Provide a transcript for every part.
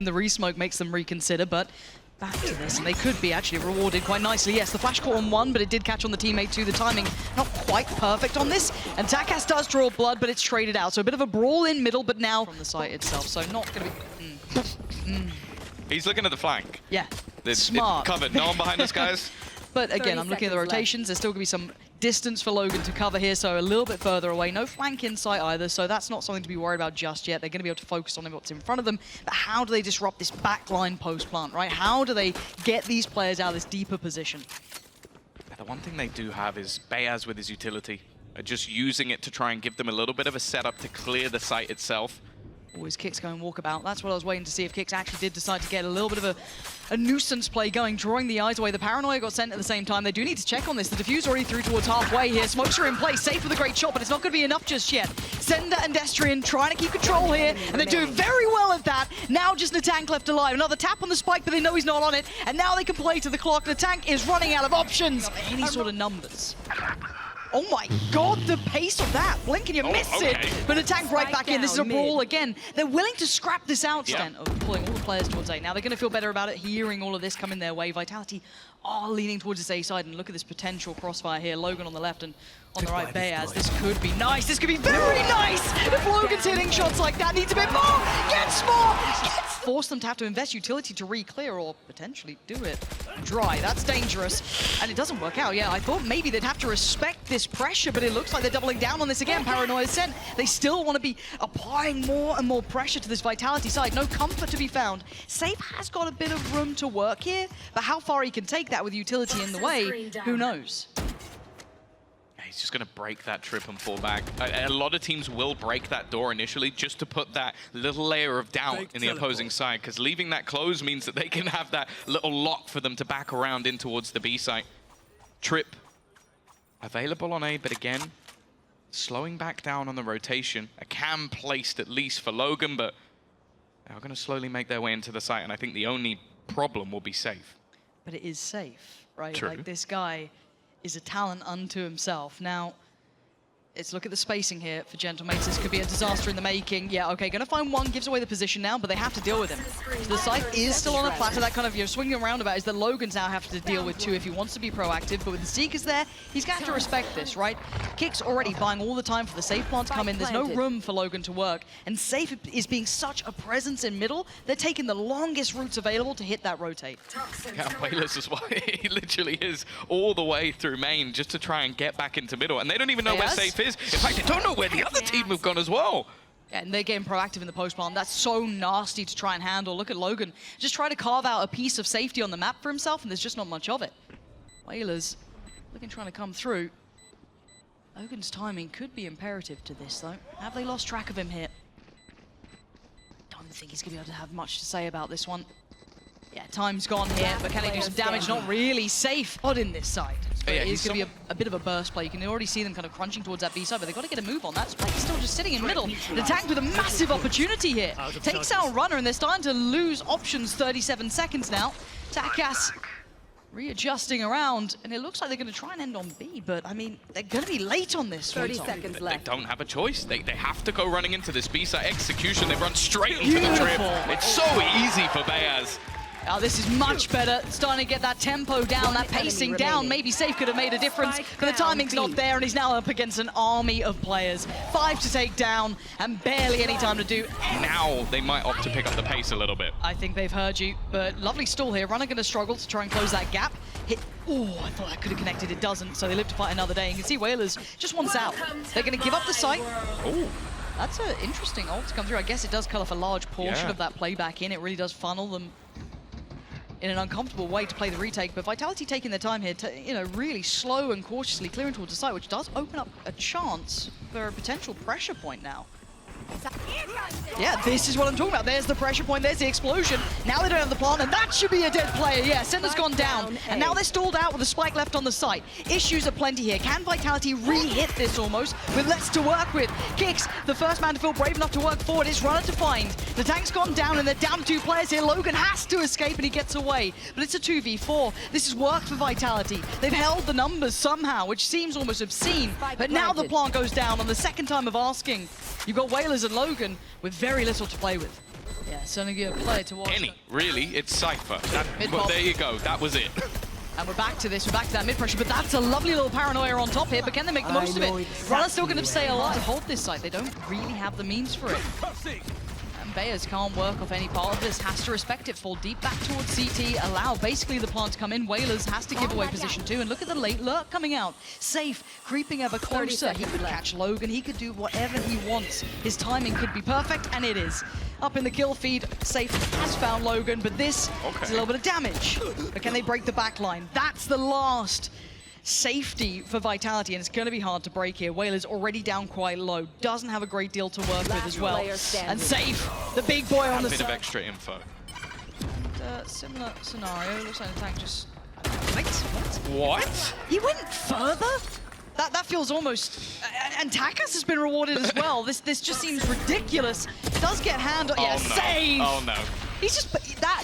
the re-smoke makes them reconsider, but back to this, and they could be actually rewarded quite nicely. Yes, the flash caught on one, but it did catch on the teammate too. The timing not quite perfect on this, and TakaS does draw blood, but it's traded out. So a bit of a brawl in middle, but now from the site itself, so not going to be... He's looking at the flank. Yeah, It's smart. covered, no one behind us, guys. But again, I'm looking at the rotations. There's still going to be some distance for logaN to cover here, so a little bit further away. No flank in sight either, so that's not something to be worried about just yet. They're going to be able to focus on what's in front of them. But how do they disrupt this backline post-plant, right? How do they get these players out of this deeper position? The one thing they do have is beyAz with his utility. Just using it to try and give them a little bit of a setup to clear the site itself. Always Kicks going walkabout. That's what I was waiting to see, if Kicks actually did decide to get a little bit of a nuisance play going, drawing the eyes away. The paranoia got sent at the same time. They do need to check on this. The diffuse already through towards halfway here. Smokes are in place. Sayf with a great shot, but it's not going to be enough just yet. zeNder and Destrian trying to keep control here, and they're doing very well at that. Now just nataNk left alive. Another tap on the spike, but they know he's not on it, and now they can play to the clock. nataNk is running out of options. Any sort of numbers. Oh my god, the pace of that. Blink and you miss it. But nataNk right back in. This is a brawl again. They're willing to scrap this out, Stent, of pulling all the players towards A. Now they're going to feel better about it, hearing all of this coming their way. Vitality are leaning towards this A side, and look at this potential crossfire here. logaN on the left and on the right, beyAz. This could be nice. This could be very nice. If logaN's hitting shots like that, needs a bit more. Gets more. Force them to have to invest utility to re-clear, or potentially do it dry. That's dangerous. And it doesn't work out. Yeah, I thought maybe they'd have to respect this pressure, but it looks like they're doubling down on this again. Paranoia sent. They still want to be applying more and more pressure to this Vitality side. No comfort to be found. Sayf has got a bit of room to work here, but how far he can take that with utility in the way, who knows? He's just going to break that trip and fall back. A lot of teams will break that door initially just to put that little layer of doubt in the opposing side, because leaving that closed means that they can have that little lock for them to back around in towards the B site. Trip available on A, but again, slowing back down on the rotation. A cam placed at least for logaN, but they're going to slowly make their way into the site, and I think the only problem will be Sayf. But it is Sayf, right? True. Like, this guy is a talent unto himself. Now, let's look at the spacing here for GentleMates. This could be a disaster in the making. Yeah, okay, gonna find one, gives away the position now, but they have to deal with him. So the Sayf is still on a platter. That kind of, swinging around about is that logaN's now have to deal with too if he wants to be proactive, but with the Seekers there, he's going to have to respect this, right? Kicks already buying all the time for the safe plant to come in. There's no room for logaN to work, and Sayf is being such a presence in middle. They're taking the longest routes available to hit that rotate. Yeah, Wailers as well. He literally is all the way through main just to try and get back into middle, and they don't even know where Sayf is. In fact, they don't know where the other team have gone as well. Yeah, and they're getting proactive in the post-plant. That's so nasty to try and handle. Look at logaN. Just try to carve out a piece of safety on the map for himself, and there's just not much of it. Wailers looking trying to come through. logaN's timing could be imperative to this, though. Have they lost track of him here? Don't think he's going to be able to have much to say about this one. Yeah, time's gone here, but can he do some damage? Not really. Safe odd in this side. But yeah, it is going to be a bit of a burst play. You can already see them kind of crunching towards that B side, but they've got to get a move on that. Spike is still just sitting in middle. nataNk with a massive opportunity here. Takes out Runner, and they're starting to lose options. 37 seconds now. TakaS readjusting around, and it looks like they're going to try and end on B, but I mean, they're going to be late on this. 30 seconds left. They don't have a choice. They have to go running into this B side execution. They run straight into the trip. It's so easy for beyAz. Oh, this is much better. Starting to get that tempo down, that pacing down. Maybe Sayf could have made a difference, but the timing's not there, and he's now up against an army of players. 5 to take down, and barely any time to do. Now they might opt to pick up the pace a little bit. I think they've heard you, but lovely stall here. Runner going to struggle to try and close that gap. Hit. Oh, I thought that could have connected. It doesn't, so they live to fight another day. And you can see Wailers just wants out. They're going to give up the site. Oh. That's an interesting ult to come through. I guess it does cut off a large portion of that play back in. It really does funnel them in an uncomfortable way to play the retake, but Vitality taking their time here to, really slow and cautiously clearing towards the site, which does open up a chance for a potential pressure point now. Yeah, this is what I'm talking about. There's the pressure point, there's the explosion. Now they don't have the plant, and that should be a dead player. Yeah, zeNder's gone down, and now they're stalled out with a spike left on the site. Issues are plenty here. Can Vitality re-hit this almost with less to work with? Kicks, the first man to feel brave enough to work forward. It's Runner to find. nataNk's gone down, and they're down to 2 players here. logaN has to escape, and he gets away. But it's a 2v4. This has worked for Vitality. They've held the numbers somehow, which seems almost obscene. But now the plant goes down on the second time of asking. You've got Wailers and logaN with very little to play with. Yeah, certainly a player to watch. Really, it's Cypher. Well, there you go, that was it. And we're back to this, we're back to that mid-pressure, but that's a lovely little paranoia on top here, but can they make the most of it? Runner's still going to stay alive to hold this site. They don't really have the means for it. And beyAz can't work off any part of this, has to respect it, fall deep back towards CT, allow basically the plant to come in. Wailers has to give away position too, and look at the late lurk coming out. Sayf creeping ever closer. He could catch logaN, he could do whatever he wants. His timing could be perfect, and it is. Up in the kill feed, Sayf has found logaN, but this is a little bit of damage. But can they break the back line? That's the last safety for Vitality, and it's going to be hard to break here. Wailers already down quite low, doesn't have a great deal to work with as well. And Sayf, the big boy on the side. A bit of extra info. And similar scenario, looks like the tank just... Wait, What? He went further? That feels almost... And TakaS has been rewarded as well. This just seems ridiculous. Does get handled. Yeah, no. save! Oh no. He's just...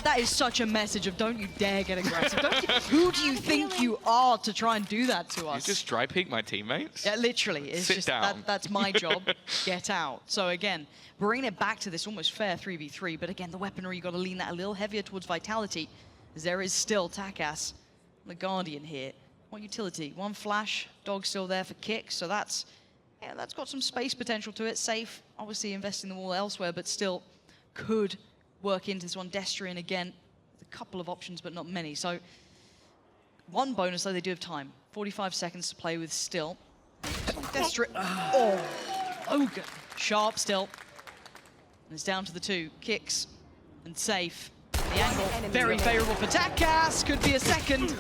That is such a message of don't you dare get aggressive. Who do you think you are to try and do that to us? You just dry peek my teammates? Yeah, literally. It's Sit just down. That's my job. Get out. So again, bringing it back to this almost fair 3v3, but again, the weaponry, you've got to lean that a little heavier towards Vitality, as there is still TakaS, the Guardian here. One utility, one flash, dog still there for kicks, so that's got some space potential to it. Sayf, obviously investing the wall elsewhere, but still could work into this one. Destrian again, with a couple of options, but not many. So one bonus though, they do have time. 45 seconds to play with still. Destrian, oh, logaN, sharp still. And it's down to the two, kicks and Sayf. The angle, very favorable for TakaS, could be a second.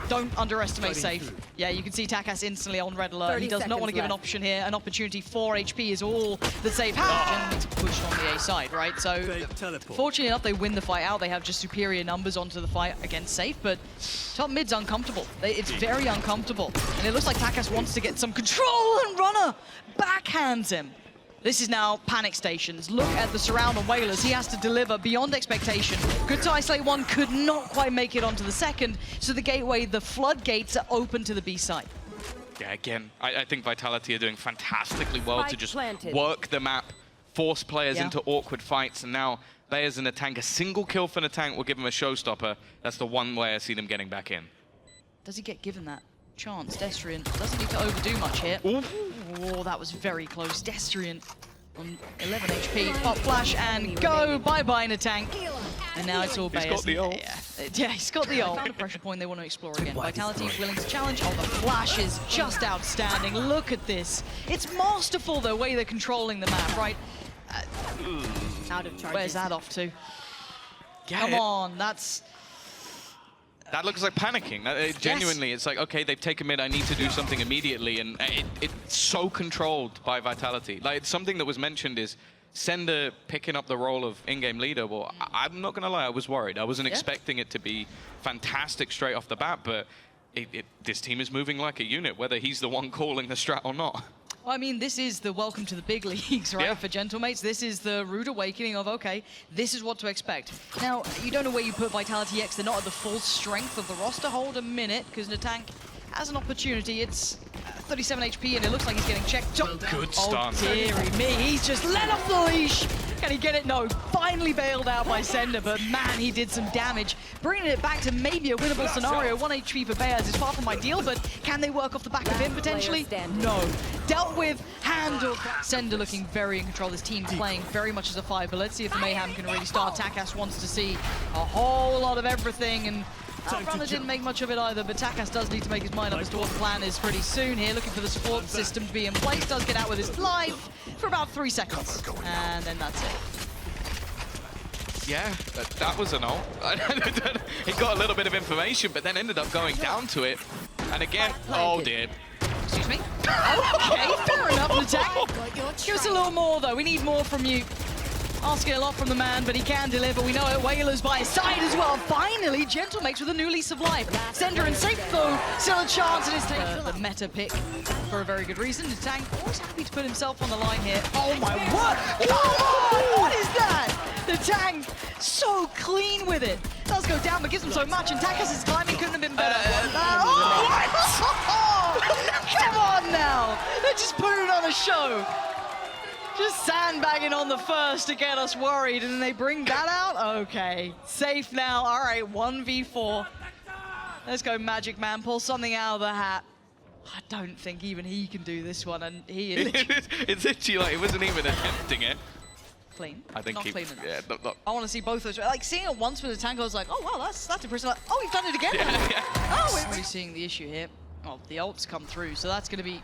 Don't underestimate Sayf. Yeah, you can see TakaS instantly on red alert. He does not want to give an option here. An opportunity, 4 HP is all that Sayf has. Needs to push on the A side, right? So, fortunately enough, they win the fight out. They have just superior numbers onto the fight against Sayf, but top mid's uncomfortable. It's very uncomfortable. And it looks like TakaS wants to get some control, and Runner backhands him. This is now panic stations. Look at the surround on Wailers. He has to deliver beyond expectation. Good to isolate one, could not quite make it onto the second. So the gateway, the floodgates are open to the B side. Yeah, again, I think Vitality are doing fantastically well to just work the map, force players into awkward fights, and now beyAz and nataNk, a single kill for nataNk will give him a showstopper. That's the one way I see them getting back in. Does he get given that chance? Destrian doesn't need to overdo much here. Ooh. Oh, that was very close. Destrian on 11 HP. Pop flash and go. Bye-bye, nataNk. And now it's all beyAz. He's got the ult. Yeah, he's got the ult. Found a pressure point they want to explore again. Vitality is willing to challenge. Oh, the flash is just outstanding. Look at this. It's masterful the way they're controlling the map, right? Out of charges. Where's that off to? Yeah, Come on, that's... That looks like panicking. Genuinely, it's like, okay, they've taken mid, I need to do something immediately, and it's so controlled by Vitality. Like, something that was mentioned is ceNder picking up the role of in-game leader. Well, I'm not going to lie, I was worried. I wasn't expecting it to be fantastic straight off the bat, but this team is moving like a unit, whether he's the one calling the strat or not. Well, I mean, this is the welcome to the big leagues, right, for gentlemates. This is the rude awakening of, okay, this is what to expect. Now, you don't know where you put Vitality X. They're not at the full strength of the roster. Hold a minute, because nataNk has an opportunity. It's 37 HP, and it looks like he's getting checked. Good stun. Oh, dearie me. He's just let off the leash. Can he get it? No. Finally bailed out by ceNder, but man, he did some damage. Bringing it back to maybe a winnable scenario. 1 HP for beyAz is far from ideal, but can they work off the back of him potentially? No. Dealt with, handled. ceNder looking very in control. This team playing very much as a 5, but let's see if the mayhem can really start. TakaS wants to see a whole lot of everything, and Runner didn't make much of it either, but TakaS does need to make his mind up as to what the plan is pretty soon here. Looking for the support system to be in place. Does get out with his life for about 3 seconds. And then that's it. Yeah, that was an ult. He got a little bit of information, but then ended up going down to it. And again, oh dear. Excuse me? Okay, fair enough, nataNk. Give us a little more, though. We need more from you. Asking a lot from the man, but he can deliver. We know it. Wailers by his side as well. Finally, gentlemates with a new lease of life. ceNder and Sayf, though, still a chance, and it's taken the meta pick for a very good reason. nataNk always happy to put himself on the line here. Oh my word! Come on! What is that? nataNk so clean with it. Does go down, but gives him so much, and TakaS' timing couldn't have been better. Oh! Come on now! They're just putting on a show. Just sandbagging on the first to get us worried, and then they bring that out? Okay. Safe now. All right, 1v4. Let's go, Magic Man. Pull something out of the hat. I don't think even he can do this one, and he is... It's literally like he wasn't even attempting it. Clean. I think not he... clean enough. Yeah, not. I want to see both those. Like, seeing it once with the tank, I was like, oh, wow, that's impressive. Like, oh, he's done it again. Yeah. Oh, we're really seeing the issue here. Oh, the ult's come through, so that's going to be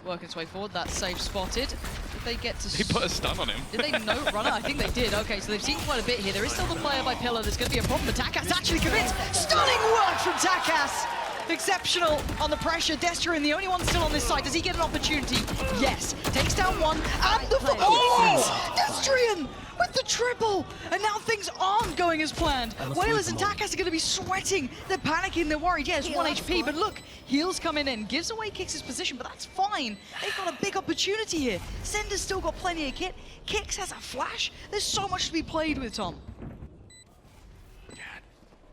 working its way forward. That's Safe spotted. Did they get to... They put a stun on him. Did they note runner? I think they did. Okay, so they've seen quite a bit here. There is still the player by pillar. There's going to be a problem, but takas actually commits. Stunning work from takas. Exceptional on the pressure. Destrian, the only one still on this side. Does he get an opportunity? Yes. Takes down one, and the... Oh! Destrian with the triple! And now things aren't going as planned. Wailers and takas are going to be sweating. They're panicking, they're worried. Yeah, it's 1 HP, but look, heals coming in. Gives away Kicks' position, but that's fine. They've got a big opportunity here. zeNder's still got plenty of kit. Kicks has a flash. There's so much to be played with, Tom.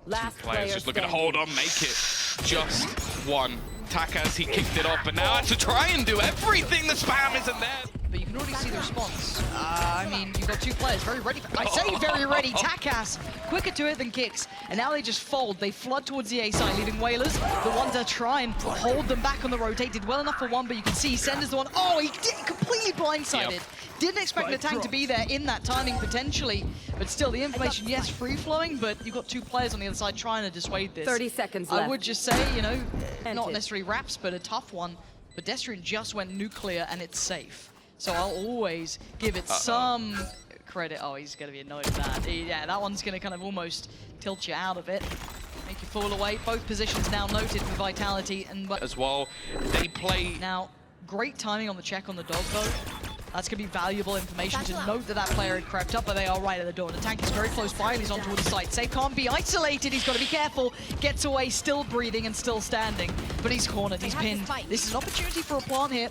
Last Players just looking to hold on, make it just one. takas, he kicked it off, but now has to try and do everything. The spam isn't there. But you can already see the response. I mean, you've got two players very ready. I say very ready. takas, quicker to it than Kicks. And now they just fold. They flood towards the A side, leaving Wailers the one to try and hold them back on the rotate. Did well enough for one, but you can see zeNder's the one. Oh, he did completely blindsided. Yep. Didn't expect nataNk to be there in that timing potentially. But still, the information, yes, free-flowing, but you've got two players on the other side trying to dissuade this. 30 seconds left. I would just say, you know, not necessarily raps, but a tough one. But Destrian just went nuclear, and it's safe. So I'll always give it some credit. Oh, he's going to be annoyed at that. Yeah, that one's going to kind of almost tilt you out of it. Make you fall away. Both positions now noted for Vitality. And as well, they play... Now, great timing on the check on the dog, though. That's going to be valuable information to note that that player had crept up, but they are right at the door. nataNk is very close by, and he's on towards the site. Safe can't be isolated. He's got to be careful. Gets away, still breathing and still standing. But he's cornered. He's pinned. This is an opportunity for a plant here.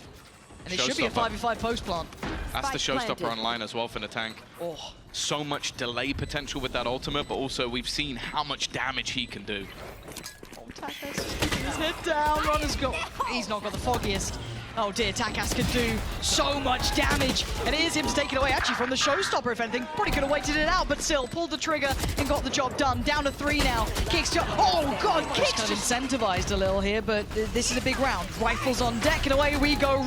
And it should be a 5v5 post plant. That's the showstopper online as well for nataNk. Oh. So much delay potential with that ultimate, but also we've seen how much damage he can do. Oh, takas is keeping his head down. Runner's got... He's not got the foggiest. Oh dear, takas could do so much damage. And it is him to take it away, actually, from the showstopper, if anything. Probably could have waited it out, but still, pulled the trigger and got the job done. Down to 3 now. Kicks to... Oh, God, Kicks kind of incentivized a little here, but this is a big round. Rifles on deck, and away we go.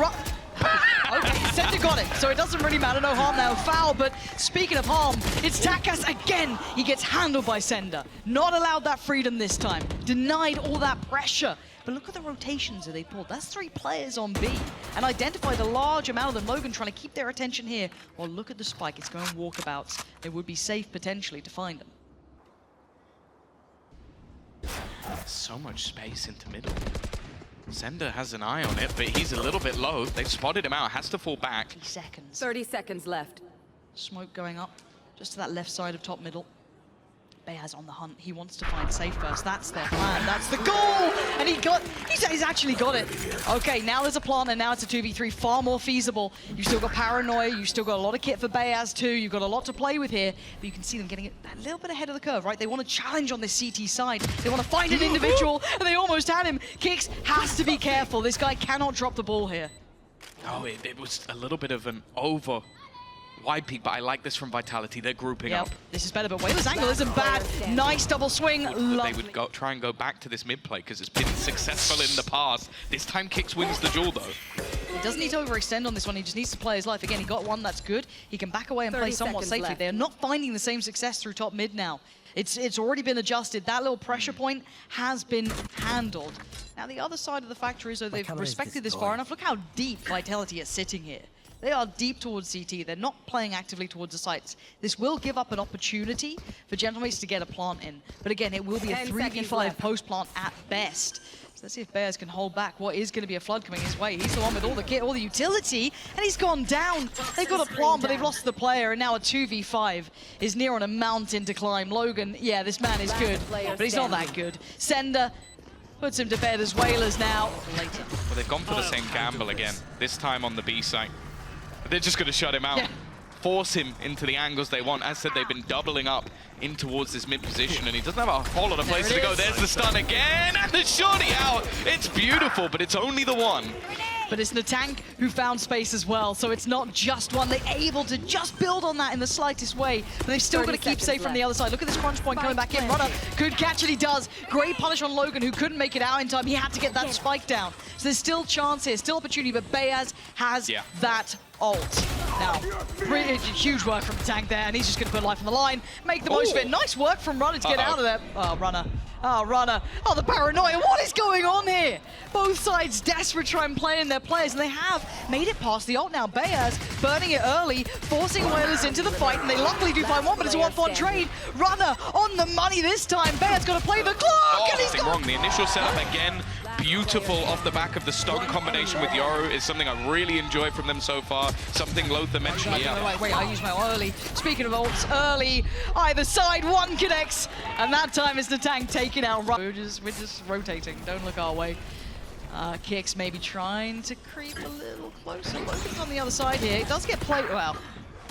Okay, zeNder got it, so it doesn't really matter. No harm now, foul, but speaking of harm, it's takas again. He gets handled by zeNder. Not allowed that freedom this time. Denied all that pressure. But look at the rotations that they pulled. That's 3 players on B. And identified a large amount of them. logaN trying to keep their attention here. Well, look at the spike. It's going walkabouts. It would be safe, potentially, to find them. So much space into middle. zeNder has an eye on it, but he's a little bit low. They've spotted him out. Has to fall back. 30 seconds. 30 seconds left. Smoke going up. Just to that left side of top middle. beyAz on the hunt. He wants to find Safe first. That's their plan. That's the goal! And he's actually got it. Okay, now there's a plant, and now it's a 2v3. Far more feasible. You've still got Paranoia. You've still got a lot of kit for beyAz too. You've got a lot to play with here. But you can see them getting it a little bit ahead of the curve, right? They want to challenge on this CT side. They want to find an individual, and they almost had him. Kicks has to be careful. This guy cannot drop the ball here. Oh, it was a little bit of an over wide peak, but I like this from Vitality. They're grouping up. This is better, but Wailers' angle isn't bad. Nice double swing. They would try and go back to this mid play because it's been successful in the past. This time Kicks wins the duel, though. He doesn't need to overextend on this one. He just needs to play his life. Again, he got one that's good. He can back away and play somewhat safely. Left. They're not finding the same success through top mid now. It's already been adjusted. That little pressure point has been handled. Now, the other side of the factor is, though, they've respected this far enough. Look how deep Vitality is sitting here. They are deep towards CT. They're not playing actively towards the sites. This will give up an opportunity for Gentlemates to get a plant in. But again, it will be a 3v5 post plant at best. So let's see if beyAz can hold back what is going to be a flood coming his way. He's the one with all the kit, all the utility, and he's gone down. They've got a plant, but they've lost the player, and now a 2v5 is near on a mountain to climb. logaN, yeah, this man is good, but he's not that good. zeNder puts him to bed as Wailers now. Later. Well, they've gone for the same gamble again, this time on the B site. They're just going to shut him out, force him into the angles they want. As said, they've been doubling up in towards this mid position, and he doesn't have a whole lot of places to go. There's the stun again, and the shorty out. It's beautiful, but it's only the one. but it's nataNk who found space as well, so it's not just one. They're able to just build on that in the slightest way, but they've still got to keep safe from the other side. Look at this crunch point coming back in. Runner could catch it, he does. Great punish on logaN, who couldn't make it out in time. He had to get that spike down. So there's still chance here, still opportunity, but beyAz has that ult. Now, really huge work from the tank there, and he's just going to put life on the line, make the most of it. Nice work from Runner to get out of there. Oh, Runner. Oh, Runner. Oh, the paranoia. What is going on here? Both sides desperate to try and play in their players, and they have made it past the ult now. beyAz burning it early, forcing Wailers into the fight, and they luckily do find one, but it's a one-for-one trade. Runner on the money this time. beyAz got to play the clock, and he's wrong. The initial setup again. Beautiful off the back of the stun combination with Yoru is something I really enjoy from them so far. Something Lothar mentioned. Wait, I used my early. Speaking of ults, early, either side, one connects, and that time is the tank taking out. We're just rotating. Don't look our way. Kicks maybe trying to creep a little closer. logaN's on the other side here. It does get played. Well,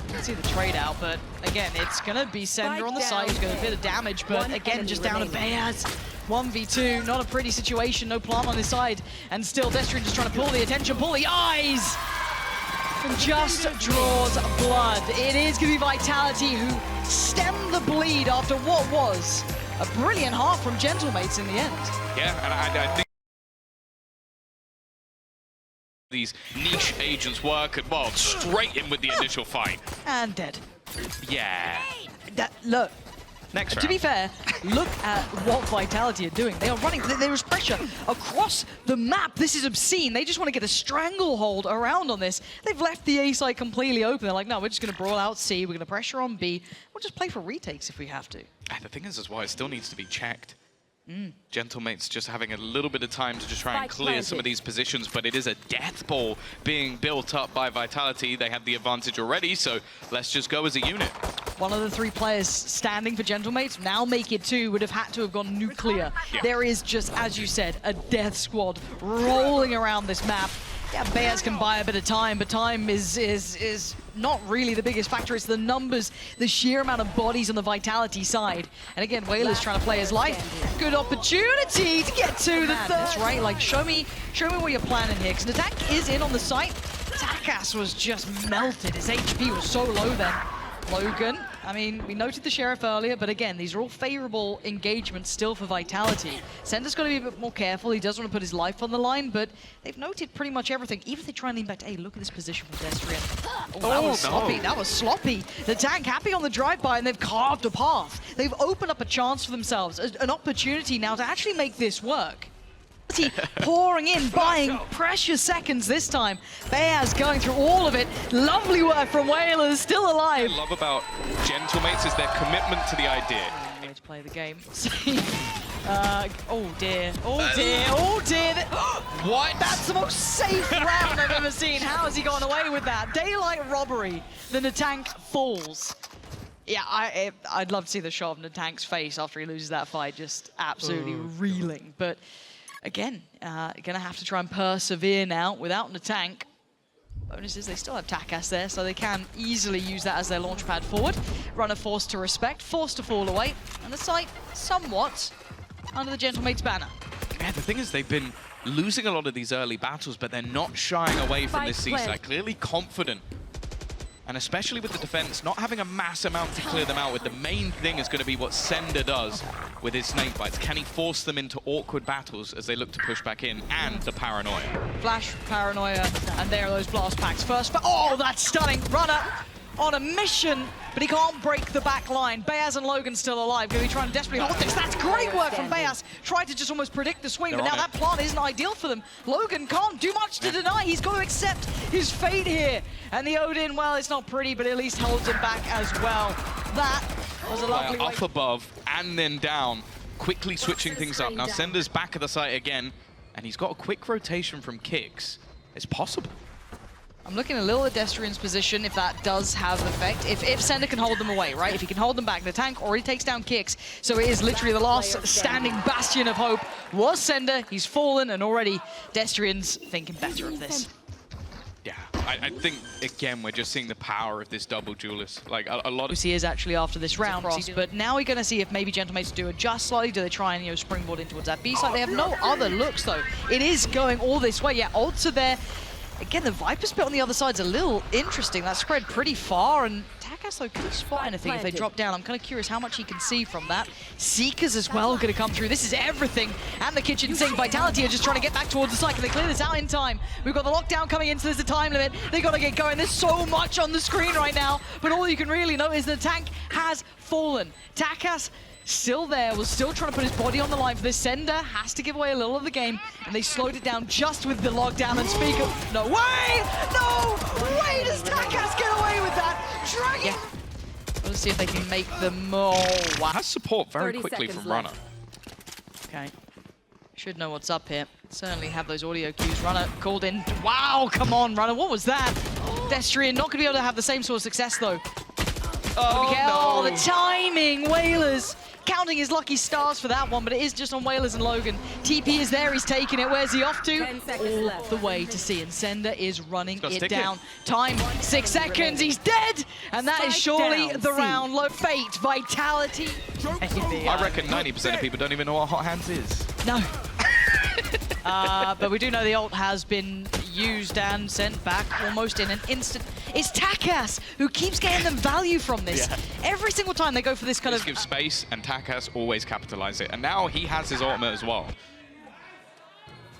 you can see the trade out, but again, it's gonna be ceNder on the side. He's got a bit of damage, but again, just down to beyAz. 1v2, not a pretty situation, no plant on his side, and still Destrian just trying to pull the attention, pull the eyes, and just draws blood. It is going to be Vitality who stem the bleed after what was a brilliant half from gentlemates in the end. Yeah, and I think these niche agents work, and well, straight in with the initial fight. And dead. Yeah. Look. Next round. To be fair, look at what Vitality are doing. They are running, there is pressure across the map. This is obscene. They just want to get a stranglehold around on this. They've left the A site completely open. They're like, no, we're just going to brawl out C. We're going to pressure on B. We'll just play for retakes if we have to. The thing is as well, it still needs to be checked. gentlemates just having a little bit of time to just try and clear some of these positions, but it is a death ball being built up by Vitality. They have the advantage already, so let's just go as a unit. One of the three players standing for gentlemates, now make it two, would have had to have gone nuclear. Yeah. There is just, as you said, a death squad rolling around this map. Yeah, beyAz can buy a bit of time, but time is not really the biggest factor. It's the numbers, the sheer amount of bodies on the Vitality side. And again, Wailers trying to play his life. Good opportunity to get to the third. That's right, like show me what you're planning here, because the nataNk is in on the site. TakaS was just melted. His HP was so low then. logaN, I mean, we noted the Sheriff earlier, but again, these are all favorable engagements still for Vitality. ceNder's got to be a bit more careful. He does want to put his life on the line, but they've noted pretty much everything. Even if they try and lean back to, hey, look at this position from Destrian. Oh, that was sloppy. That was sloppy. The tank happy on the drive-by, and they've carved a path. They've opened up a chance for themselves, an opportunity now to actually make this work. Pouring in, buying precious seconds this time. beyAz going through all of it. Lovely work from Wailers, still alive. What I love about gentlemates is their commitment to the idea. Way to play the game. Oh dear, oh dear, oh dear. What? That's the most safe round I've ever seen. How has he gone away with that? Daylight robbery. The nataNk falls. Yeah, I'd love to see the shot of nataNk's face after he loses that fight, just absolutely reeling. But again, gonna have to try and persevere now without nataNk. Bonus is they still have TakaS there, so they can easily use that as their launch pad forward. Runner forced to respect, forced to fall away, and the site somewhat under the gentlemates banner. Yeah, the thing is they've been losing a lot of these early battles, but they're not shying away from this C-side. Clearly confident. And especially with the defense, not having a mass amount to clear them out with, the main thing is going to be what ceNder does with his snake bites. Can he force them into awkward battles as they look to push back in, and the paranoia? Flash, paranoia, and there are those blast packs. First, oh, that's stunning. Runner on a mission, but he can't break the back line. beyAz and logaN still alive. Going to be trying to desperately hold this. That's great work from beyAz. Tried to just almost predict the swing, but now that plant isn't ideal for them. logaN can't do much to deny. He's got to accept his fate here. And the Odin, well, it's not pretty, but at least holds him back as well. That was a lovely way. Up above and then down, quickly switching things up. Now ceNder's back at the site again, and he's got a quick rotation from kicks. It's possible. I'm looking a little at Destrian's position, if that does have an effect. If ceNder can hold them away, right? If he can hold them back, the tank already takes down kicks. So it is literally the last standing bastion of hope. Was ceNder, he's fallen, and already Destrian's thinking better of this. Yeah, I think, again, we're just seeing the power of this double duelist. Like, a lot of... He is actually after this round, but now we're going to see if maybe gentlemates do adjust slightly. Do they try and, springboard in towards that B side? They have no other looks, though. It is going all this way. Yeah, ults are there. Again, the Viper spit on the other side's a little interesting. That spread pretty far, and TakaS, though, can he spot anything if they drop down? I'm kind of curious how much he can see from that. Seekers as well going to come through. This is everything. And the kitchen sink. Vitality are just trying to get back towards the site. Can they clear this out in time? We've got the lockdown coming in, so there's a time limit. They got to get going. There's so much on the screen right now, but all you can really know is the tank has fallen. TakaS still there, was still trying to put his body on the line for this. ceNder has to give away a little of the game, and they slowed it down just with the lockdown. And speak of, no way! No way does TakaS get away with that? Dragon! Yeah. Let's see if they can make the wow. Has support very quickly from Runner. Okay. Should know what's up here. Certainly have those audio cues. Runner called in. Wow, come on, Runner. What was that? Destrian not going to be able to have the same sort of success, though. Oh, no. The timing. Wailers counting his lucky stars for that one, but it is just on Wailers and logaN. TP is there. He's taking it. Where's he off to? All the way to C. And ceNder is running it down. Time, 6 seconds. He's dead. And that is surely the round. Low fate, vitality. I reckon 90% of people don't even know what Hot Hands is. No. But we do know the ult has been used and sent back almost in an instant. It's TakaS who keeps getting them value from this. Yeah. Every single time they go for this kind of... give space, and TakaS always capitalize it. And now he has his ultimate as well.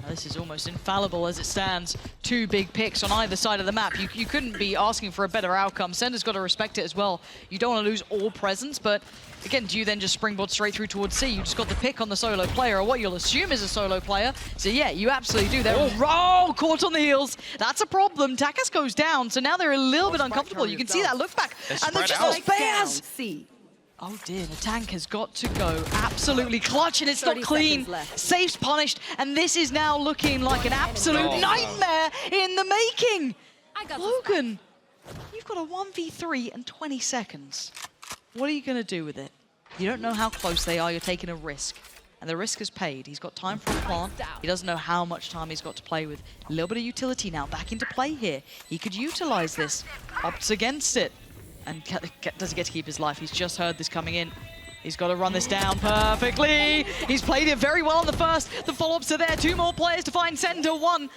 This is almost infallible as it stands. 2 big picks on either side of the map. You couldn't be asking for a better outcome. ceNder's got to respect it as well. You don't want to lose all presence, but again, do you then just springboard straight through towards C? You just got the pick on the solo player, or what you'll assume is a solo player. So yeah, you absolutely do. They're caught on the heels. That's a problem. TakaS goes down, so now they're a little bit uncomfortable. You can see that look back. And they're just like beyAz. Oh dear, the tank has got to go. Absolutely clutch, and it's not clean. Sayf's punished, and this is now looking like an absolute nightmare in the making. logaN, you've got a 1v3 and 20 seconds. What are you going to do with it? You don't know how close they are. You're taking a risk, and the risk is paid. He's got time for a plant. He doesn't know how much time he's got to play with. A little bit of utility now back into play here. He could utilize this. Opts against it. And does he get to keep his life? He's just heard this coming in. He's got to run this down perfectly. He's played it very well on the first. The follow-ups are there. 2 more players to find ceNder. 1.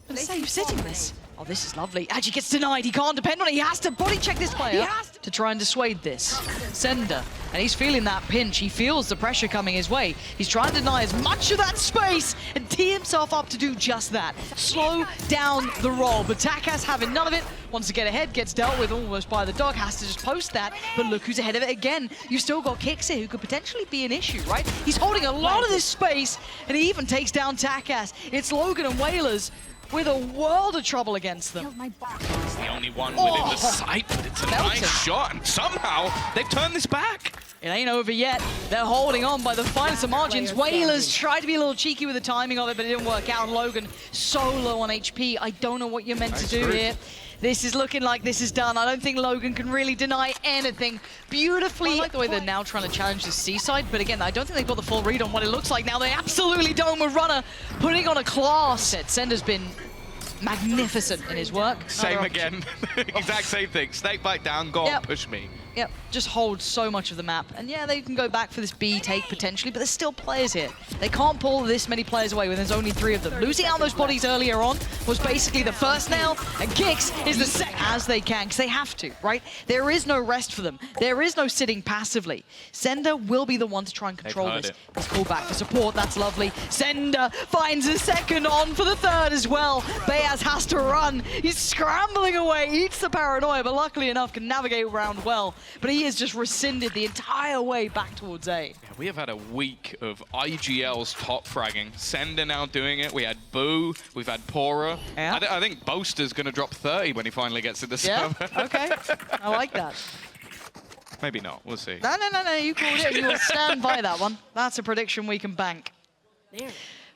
And Sayf sitting this. Oh, this is lovely. Actually gets denied. He can't depend on it. He has to body check this player to try and dissuade this. ceNder. And he's feeling that pinch. He feels the pressure coming his way. He's trying to deny as much of that space and tee himself up to do just that. Slow down the roll. But TakaS having none of it. Wants to get ahead, gets dealt with almost by the dog, has to just post that. But look who's ahead of it again. You've still got Kicks here who could potentially be an issue, right? He's holding a lot of this space, and he even takes down TakaS. It's logaN and Wailers with a world of trouble against them. He's the only one within the sight, but it's a nice shot, and somehow they've turned this back. It ain't over yet. They're holding on by the finest of margins. Wailers tried to be a little cheeky with the timing of it, but it didn't work out. And logaN so low on HP. I don't know what you're meant to do here. This is looking like this is done. I don't think logaN can really deny anything. Beautifully. I like the way they're now trying to challenge the C-side, but again, I don't think they've got the full read on what it looks like now. They absolutely don't with Runner putting on a class. ceNder's been magnificent in his work. Same again. Exact same thing. Snake bite down, go on, push me. Yep, just hold so much of the map. And yeah, they can go back for this B take potentially, but there's still players here. They can't pull this many players away when there's only 3 of them. Losing out those bodies earlier on was basically the first nail, and Kicks is the second, as they can, because they have to, right? There is no rest for them. There is no sitting passively. ceNder will be the one to try and control this. Let's call back for support, that's lovely. ceNder finds a second on for the 3rd as well. beyAz has to run. He's scrambling away, eats the paranoia, but luckily enough can navigate around well. But he has just rescinded the entire way back towards A. Yeah, we have had a week of IGL's top fragging. ceNder now doing it. We had Boo. We've had Pora. Yeah. I think Boaster's going to drop 30 when he finally gets to the server. Okay. I like that. Maybe not. We'll see. No. You called it. You will stand by that one. That's a prediction we can bank. There.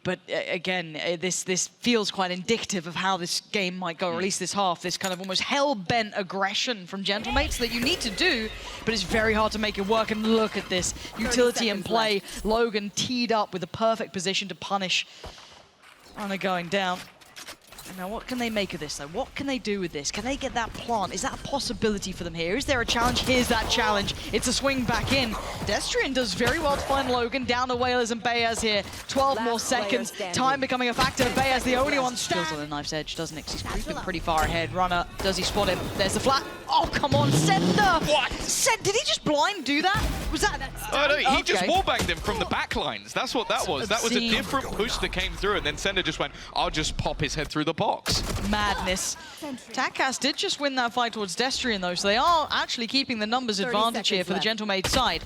But again, this feels quite indicative of how this game might go, or at least this half, this kind of almost hell-bent aggression from Gentlemates that you need to do, but it's very hard to make it work. And look at this, utility in play. logaN teed up with a perfect position to punish Runner going down. Now, what can they make of this, though? What can they do with this? Can they get that plant? Is that a possibility for them here? Is there a challenge? Here's that challenge. It's a swing back in. Destrian does very well to find logaN. Down to Wailers and beyAz here. 12 more seconds. Time becoming a factor. beyAz, the only one still on the knife's edge, doesn't it? 'Cause he's creeping pretty far ahead. Runner, does he spot him? There's the flat. Oh, come on, ceNder! What? Did he just blind do that? Was that... Oh, no, he just Okay. wallbanged him from the back lines. That's what that was. That was a Obscene. different push that came through, and then ceNder just went, I'll just pop his head through the box. Madness. TakaS did just win that fight towards Destrian, though, so they are actually keeping the numbers advantage here for the GentleMaid side.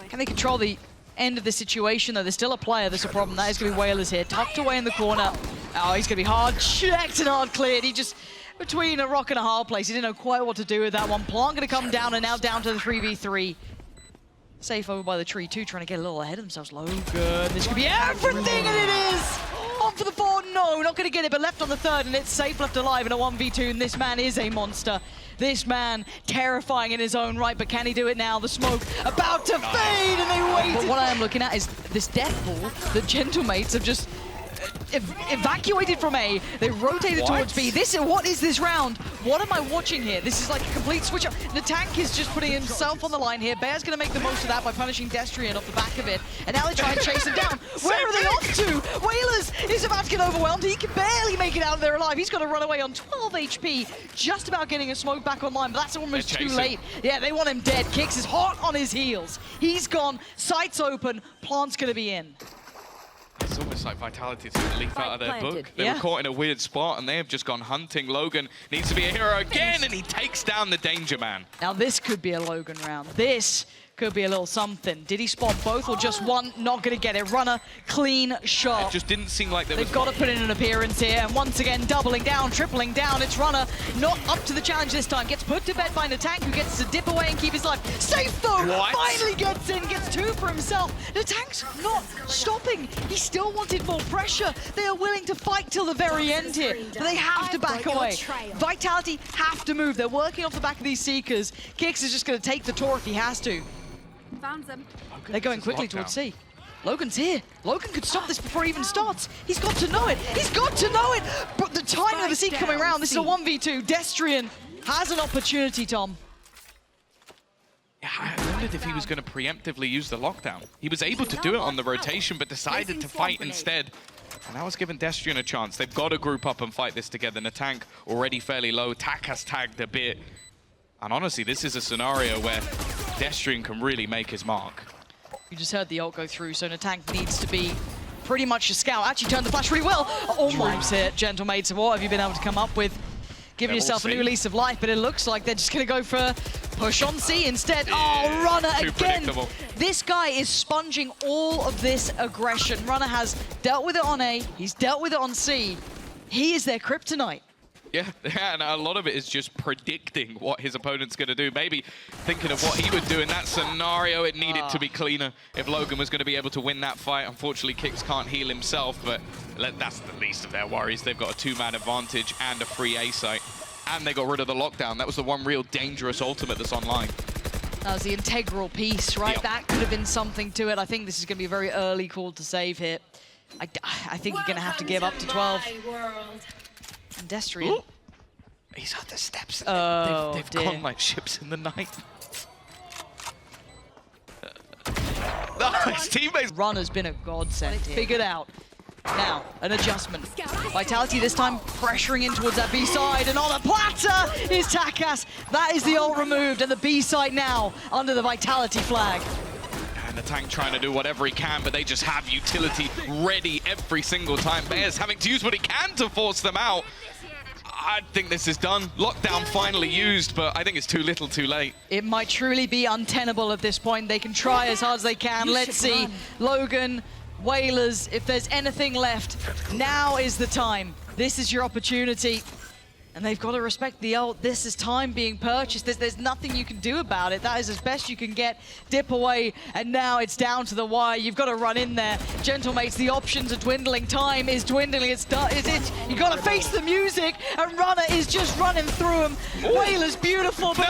Can they control the end of the situation, though? There's still a player, there's a problem. That is going to be Wailers here, tucked away in the corner. Oh, he's going to be hard checked and hard cleared. He just, between a rock and a hard place, he didn't know quite what to do with that one. Plant going to come down, and now down to the 3v3. Sayf over by the tree, too, trying to get a little ahead of themselves. logaN, this could be everything, and it is! On for the 4, no, not going to get it, but left on the 3rd, and it's Sayf left alive in a 1v2, and this man is a monster. This man, terrifying in his own right, but can he do it now? The smoke about to fade, and they wait. But what I am looking at is this death ball that GentleMates have just evacuated from A. They rotated towards B. What is this round? What am I watching here? This is like a complete switch up. nataNk is just putting himself on the line here. beyAz going to make the most of that by punishing Destrian off the back of it. And now they try and chase him down. Where are they off to? Wailers is about to get overwhelmed. He can barely make it out of there alive. He's got to run away on 12 HP. Just about getting a smoke back online, but that's almost too late. Yeah, they want him dead. Kicks is hot on his heels. He's gone. Sights open. Plant's going to be in. It's almost like Vitality took a leaf out of their book. They Yeah. were caught in a weird spot, and they have just gone hunting. logaN needs to be a hero again, and he takes down the Danger Man. Now this could be a logaN round. This could be a little something. Did he spot both or just one? Not going to get it. Runner, clean shot. It just didn't seem like there was... They've got to put in an appearance here, and once again, doubling down, tripling down. It's Runner, not up to the challenge this time. Gets put to bed by nataNk, who gets to dip away and keep his life. Sayf, though, finally gets in, gets 2 for himself. nataNk's not stopping. He still wanted more pressure. They are willing to fight till the very end here, but they have to back away. Vitality have to move. They're working off the back of these Seekers. Kicks is just going to take the tour if he has to. Found them. They're going quickly towards C. logaN's here. logaN could stop this before it even starts. He's got to know it. He's got to know it. But the timing of the Seek coming around, this is a 1v2. Destrian has an opportunity, Tom. Yeah, I wondered if he was going to preemptively use the lockdown. He was able to do it on the rotation, but decided to fight instead. And that was giving Destrian a chance. They've got to group up and fight this together. nataNk already fairly low. TakaS tagged a bit. And honestly, this is a scenario where Destrian can really make his mark. You just heard the ult go through, so nataNk needs to be pretty much a scout. Actually turned the flash really well. Almost hit, GentleMaid. So what have you been able to come up with? Giving yourself a new lease of life, but it looks like they're just going to go for push on C instead. Oh, Runner again. This guy is sponging all of this aggression. Runner has dealt with it on A. He's dealt with it on C. He is their kryptonite. Yeah, and a lot of it is just predicting what his opponent's going to do. Maybe thinking of what he would do in that scenario. It needed to be cleaner if logaN was going to be able to win that fight. Unfortunately, Kicks can't heal himself, but that's the least of their worries. They've got a 2-man advantage and a free A site. And they got rid of the lockdown. That was the one real dangerous ultimate that's online. That was the integral piece, right? Yep. That could have been something to it. I think this is going to be a very early call to save here. I think you're going to have to give up to 12. And Destrian. He's on the steps. Oh, they've gone like ships in the night. His teammates. Runner's been a godsend. Figured out. Now, an adjustment. Vitality this time pressuring in towards that B side, and on a platter is TakaS. That is the ult removed, and the B side now under the Vitality flag. And nataNk trying to do whatever he can, but they just have utility ready every single time. beyAz having to use what he can to force them out. I think this is done. Lockdown finally used, but I think it's too little too late. It might truly be untenable at this point. They can try as hard as they can. Let's see. logaN, Wailers, if there's anything left, now is the time. This is your opportunity. And they've got to respect the ult. This is time being purchased. There's nothing you can do about it. That is as best you can get. Dip away, and now it's down to the wire. You've got to run in there. GentleMates, the options are dwindling. Time is dwindling. It's done. You've got to face the music, and Runner is just running through him. Wailers beautiful, but